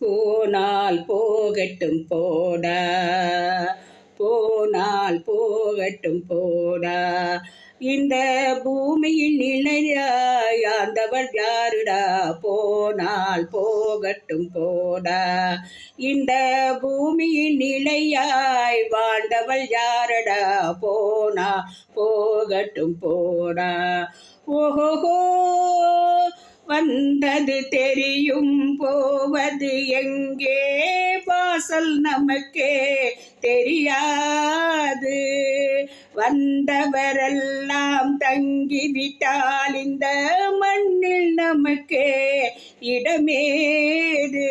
போனால் போகட்டும் போடா, போனால் போகட்டும் போடா, இந்த பூமியில் நிலையாய் ஆண்டவர் யாருடா, போனால் போகட்டும் போடா, இந்த பூமியில் நிலையாய் வாழ்ந்தவள் யாரடா, போனா போகட்டும் போடா. ஓஹோ வந்தது தெரியும், போவது எங்கே, வாசல் நமக்கே தெரியாது, வந்தவரெல்லாம் தங்கிவிட்டால் இந்த மண்ணில் நமக்கே இடமேது,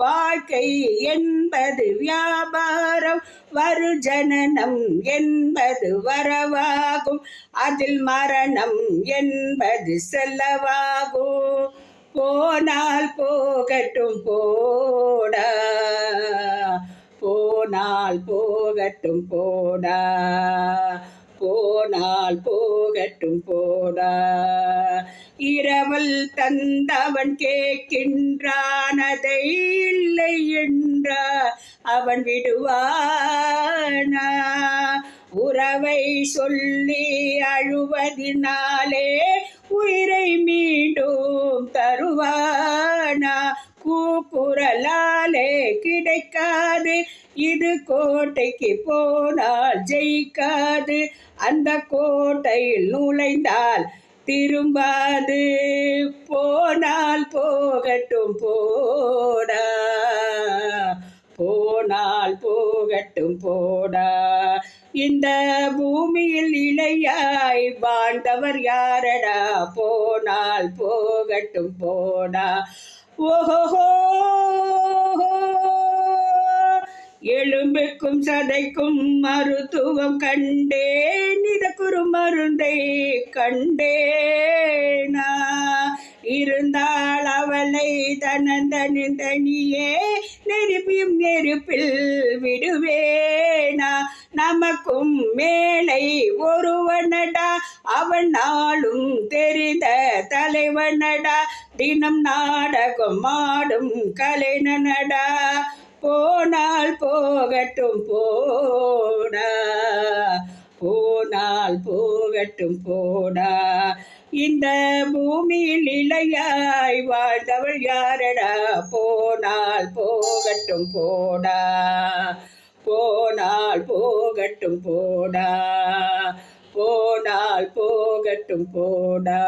வாழ்க்கை என்பது வியாபாரம், வருஜனனம் என்பது வரவாகும், அதில் மரணம் என்பது செல்லவாகும், போனால் போகட்டும் போடா, போனால் போகட்டும் போடா, போனால் போகட்டும் போடா. இரவல் தந்தவன் கேட்கின்றான், அதை இல்லை என்றார் அவன் விடுவானா, உறவை சொல்லி அழுவதினாலே உயிரை மீண்டும் தருவானா, கூக்குரலாலே கிடைக்காது, இது கோட்டைக்கு போனால் ஜெயிக்காது, அந்த கோட்டையில் நுழைந்தால் திரும்பாது, போனால் போகட்டும் போடா, போனால் போகட்டும் போடா, இந்த பூமியில் இளையாய் வாழ்ந்தவர் யாரடா, போனால் போகட்டும் போடா. ஓஹோ எலும்புக்கும் சதைக்கும் மருத்துவம் கண்டேன், இதற்குரு மருந்தை கண்டேனா, இருந்தால் அவளை தனந்தனின் தனியே நெருப்பியும் நெருப்பில் விடுவேனா, நமக்கும் மேலை ஒருவனடா, அவன் நாளும் தெரிந்த தலைவனடா, தினம் நாடகம் ஆடும் கலைஞனடா, போனால் போகட்டும் போடா, போனால் போகட்டும் போடா, இந்த பூமியில் இளையாய் வாழ்ந்தவள் யாரடா, போனால் போகட்டும் போடா, போனால் போகட்டும் போடா, போனால் போகட்டும் போடா.